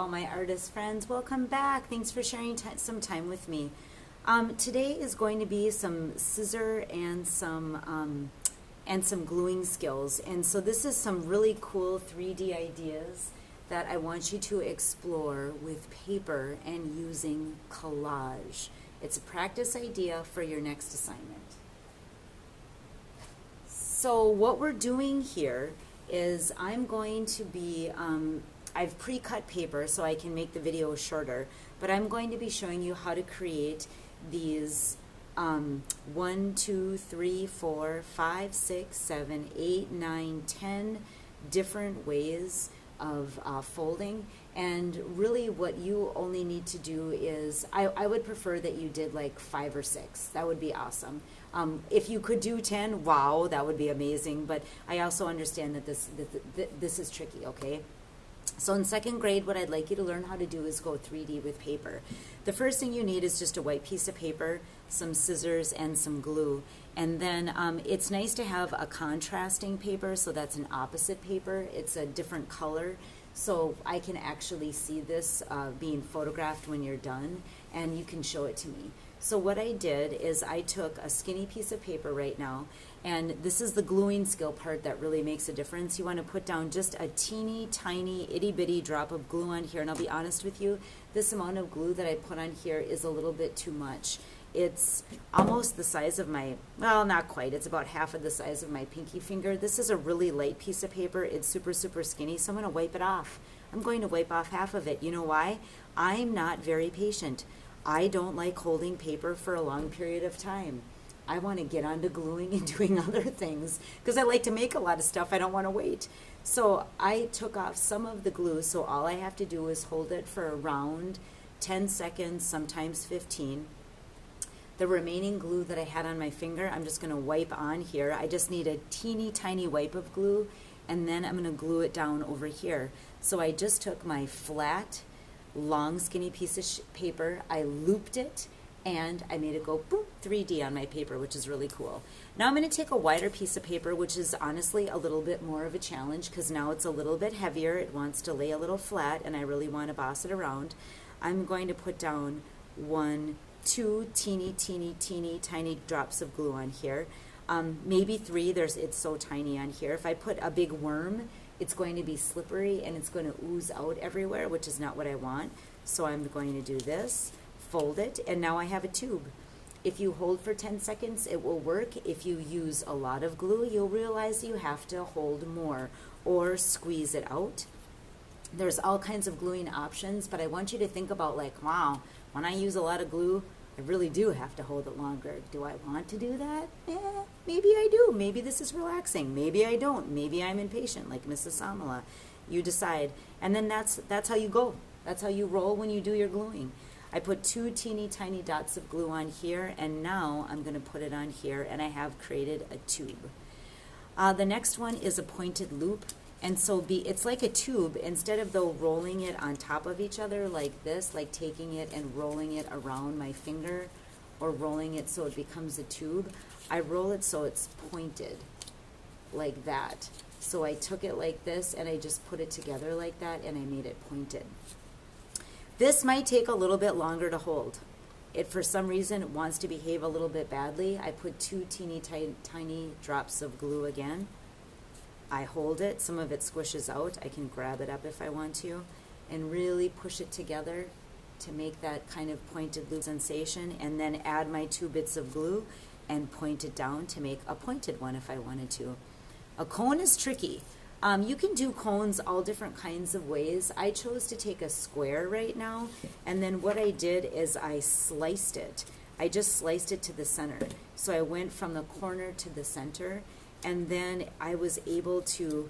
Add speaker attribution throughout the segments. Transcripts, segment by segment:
Speaker 1: all my artist friends. Welcome back. Thanks for sharing some time with me. Today is going to be some scissor and some gluing skills. And so this is some really cool 3D ideas that I want you to explore with paper and using collage. It's a practice idea for your next assignment. So what we're doing here is I'm going to be, I've pre-cut paper so I can make the video shorter, but I'm going to be showing you how to create these 1, 2, 3, 4, 5, 6, 7, 8, 9, 10 different ways of folding. And really what you only need to do is, I would prefer that you did like 5 or 6. That would be awesome. If you could do 10, wow, that would be amazing. But I also understand that this is tricky, okay? So in second grade, what I'd like you to learn how to do is go 3D with paper. The first thing you need is just a white piece of paper, some scissors, and some glue. And then it's nice to have a contrasting paper, so that's an opposite paper. It's a different color, so I can actually see this being photographed when you're done, and you can show it to me. So what I did is I took a skinny piece of paper right now, and this is the gluing skill part that really makes a difference. You want to put down just a teeny tiny itty bitty drop of glue on here, and I'll be honest with you, this amount of glue that I put on here is a little bit too much. It's almost the size of my, well, not quite, it's about half of the size of my pinky finger. This is a really light piece of paper. It's super, super skinny, so I'm going to wipe it off. I'm going to wipe off half of it. You know why? I'm not very patient. I don't like holding paper for a long period of time. I want to get on to gluing and doing other things because I like to make a lot of stuff. I don't want to wait. So I took off some of the glue, so all I have to do is hold it for around 10 seconds, sometimes 15. The remaining glue that I had on my finger, I'm just going to wipe on here. I just need a teeny tiny wipe of glue, and then I'm going to glue it down over here. So I just took my flat, long skinny piece of paper, I looped it, and I made it go boop 3D on my paper, which is really cool. Now I'm going to take a wider piece of paper, which is honestly a little bit more of a challenge because now it's a little bit heavier. It wants to lay a little flat, and I really want to boss it around. I'm going to put down 1, 2 teeny tiny drops of glue on here. Maybe 3, it's so tiny on here. If I put a big worm, it's going to be slippery and it's going to ooze out everywhere, which is not what I want. So I'm going to do this, fold it, and now I have a tube. If you hold for 10 seconds, it will work. If you use a lot of glue, you'll realize you have to hold more or squeeze it out. There's all kinds of gluing options, but I want you to think about like, wow, when I use a lot of glue, I really do have to hold it longer. Do I want to do that? Maybe I do. Maybe this is relaxing. Maybe I don't. Maybe I'm impatient like Mrs. Samala. You decide. And then that's how you go. That's how you roll when you do your gluing. I put 2 teeny tiny dots of glue on here, and now I'm going to put it on here, and I have created a tube. The next one is a pointed loop. And so it's like a tube. Instead of though rolling it on top of each other like this, like taking it and rolling it around my finger or rolling it so it becomes a tube, I roll it so it's pointed like that. So I took it like this and I just put it together like that and I made it pointed. This might take a little bit longer to hold. It, for some reason, wants to behave a little bit badly. I put 2 teeny tiny drops of glue again. I hold it, some of it squishes out. I can grab it up if I want to and really push it together to make that kind of pointed loop sensation, and then add my 2 bits of glue and point it down to make a pointed one if I wanted to. A cone is tricky. You can do cones all different kinds of ways. I chose to take a square right now, and then what I did is I sliced it. I just sliced it to the center. So I went from the corner to the center, and then I was able to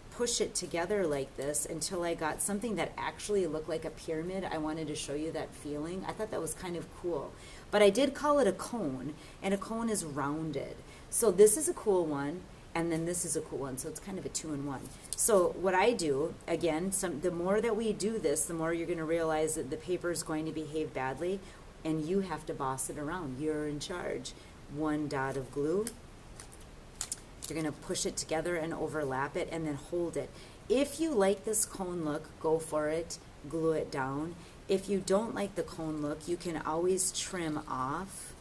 Speaker 1: push it together like this until I got something that actually looked like a pyramid. I wanted to show you that feeling. I thought that was kind of cool. But I did call it a cone, and a cone is rounded. So this is a cool one, and then this is a cool one. So it's kind of a 2-in-1. So what I do, again, the more that we do this, the more you're going to realize that the paper is going to behave badly, and you have to boss it around. You're in charge. 1 dot of glue. You're going to push it together and overlap it and then hold it. If you like this cone look, go for it, glue it down. If you don't like the cone look, you can always trim off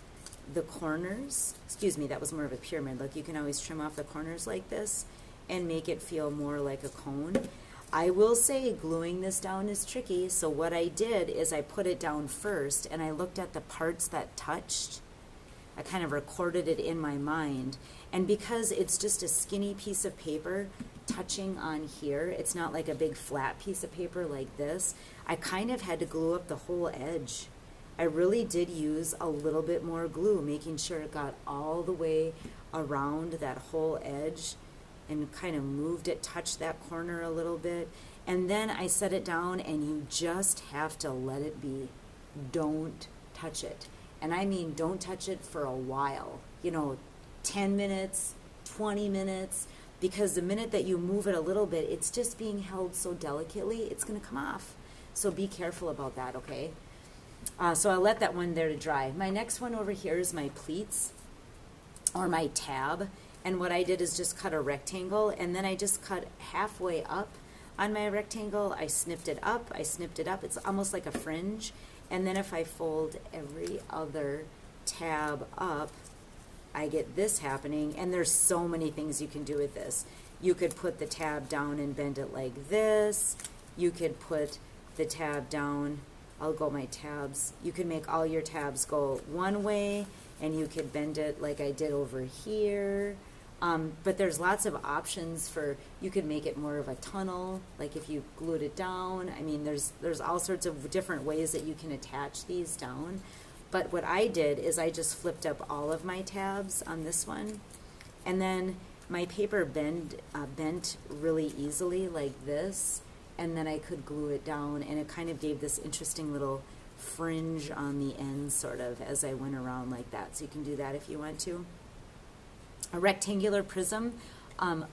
Speaker 1: the corners. Excuse me, that was more of a pyramid look. You can always trim off the corners like this and make it feel more like a cone. I will say gluing this down is tricky, so what I did is I put it down first and I looked at the parts that touched. I kind of recorded it in my mind, and because it's just a skinny piece of paper touching on here, it's not like a big flat piece of paper like this, I kind of had to glue up the whole edge. I really did use a little bit more glue, making sure it got all the way around that whole edge and kind of moved it, touched that corner a little bit. And then I set it down, and you just have to let it be. Don't touch it. And I mean don't touch it for a while. 10 minutes, 20 minutes, because the minute that you move it a little bit, it's just being held so delicately, it's going to come off. So be careful about that, okay? So I'll let that one there to dry. My next one over here is my pleats, or my tab. And what I did is just cut a rectangle, and then I just cut halfway up on my rectangle. I snipped it up, It's almost like a fringe. And then if I fold every other tab up, I get this happening. And there's so many things you can do with this. You could put the tab down and bend it like this. You could put the tab down. I'll go my tabs. You can make all your tabs go one way, and you could bend it like I did over here. But there's lots of options for, you could make it more of a tunnel, like if you glued it down. I mean, there's all sorts of different ways that you can attach these down. But what I did is I just flipped up all of my tabs on this one, and then my paper bent really easily like this, and then I could glue it down, and it kind of gave this interesting little fringe on the end sort of as I went around like that. So you can do that if you want to. A rectangular prism, a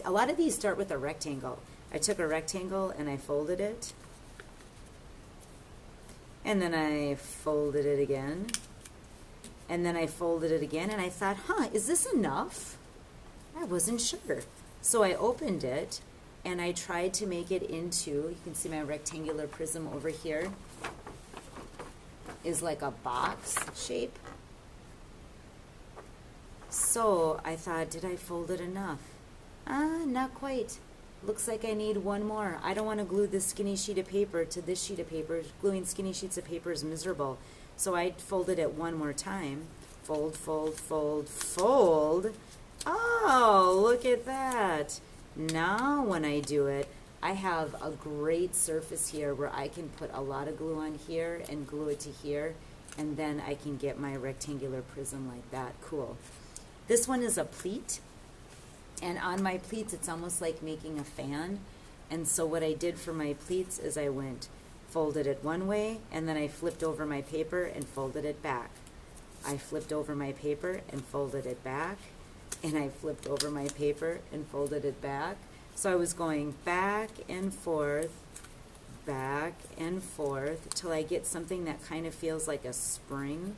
Speaker 1: lot of these start with a rectangle. I took a rectangle and I folded it, and then I folded it again, and then I folded it again, and I thought, is this enough? I wasn't sure. So I opened it and I tried to make it into, you can see my rectangular prism over here is like a box shape. So I thought, did I fold it enough? Not quite. Looks like I need one more. I don't want to glue this skinny sheet of paper to this sheet of paper. Gluing skinny sheets of paper is miserable. So I folded it one more time. Fold, fold, fold, fold. Oh, look at that. Now when I do it, I have a great surface here where I can put a lot of glue on here and glue it to here, and then I can get my rectangular prism like that. Cool. This one is a pleat, and on my pleats it's almost like making a fan. And so what I did for my pleats is I folded it one way, and then I flipped over my paper and folded it back. I flipped over my paper and folded it back, and I flipped over my paper and folded it back. So I was going back and forth till I get something that kind of feels like a spring.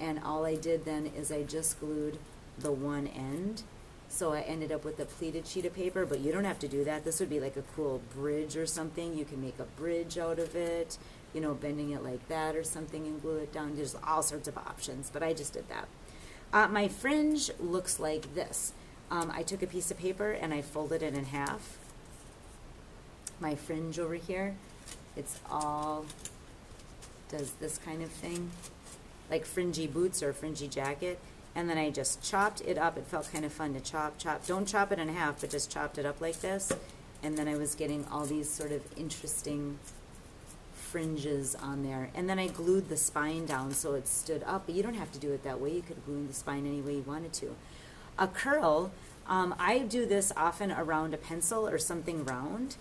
Speaker 1: And all I did then is I just glued the one end. So I ended up with a pleated sheet of paper, but you don't have to do that. This would be like a cool bridge or something. You can make a bridge out of it, bending it like that or something and glue it down. There's all sorts of options, but I just did that. My fringe looks like this. I took a piece of paper and I folded it in half. My fringe over here, it's all does this kind of thing, like fringy boots or a fringy jacket. And then I just chopped it up. It felt kind of fun to chop. Don't chop it in half, but just chopped it up like this. And then I was getting all these sort of interesting fringes on there. And then I glued the spine down so it stood up. But you don't have to do it that way. You could glue the spine any way you wanted to. A curl, I do this often around a pencil or something round.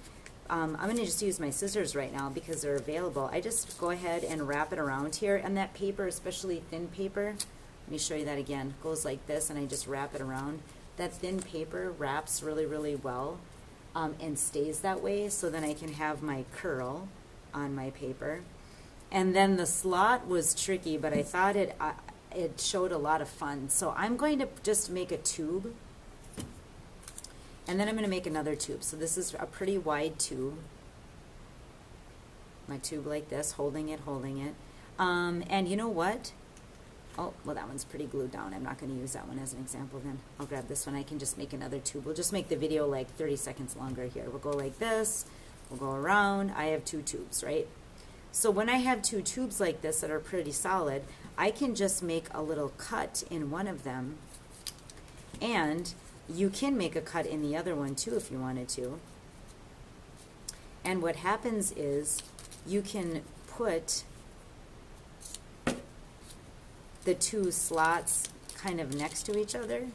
Speaker 1: I'm going to just use my scissors right now because they're available. I just go ahead and wrap it around here. And that paper, especially thin paper, let me show you that again. It goes like this, and I just wrap it around. That thin paper wraps really, really well and stays that way, so then I can have my curl on my paper. And then the slot was tricky, but I thought it showed a lot of fun. So I'm going to just make a tube And then I'm going to make another tube. So this is a pretty wide tube. My tube like this, holding it. And you know what? Oh, well, that one's pretty glued down. I'm not going to use that one as an example then. I'll grab this one. I can just make another tube. We'll just make the video like 30 seconds longer here. We'll go like this. We'll go around. I have 2 tubes, right? So when I have 2 tubes like this that are pretty solid, I can just make a little cut in one of them. And you can make a cut in the other one too if you wanted to. And what happens is you can put the 2 slots kind of next to each other,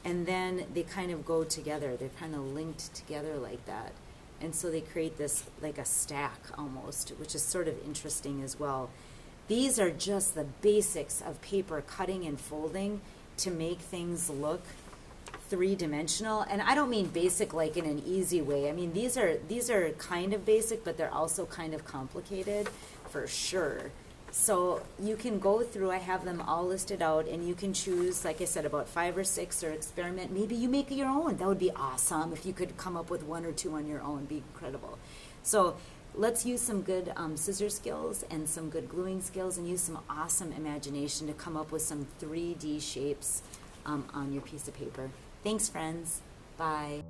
Speaker 1: and then they kind of go together. They're kind of linked together like that. And so they create this like a stack almost, which is sort of interesting as well. These are just the basics of paper cutting and folding to make things look 3-dimensional. And I don't mean basic like in an easy way. I mean these are kind of basic, but they're also kind of complicated for sure. So you can go through, I have them all listed out, and you can choose, like I said, about 5 or 6 or experiment. Maybe you make your own. That would be awesome if you could come up with 1 or 2 on your own. Be incredible. So let's use some good scissor skills and some good gluing skills, and use some awesome imagination to come up with some 3D shapes on your piece of paper. Thanks, friends. Bye.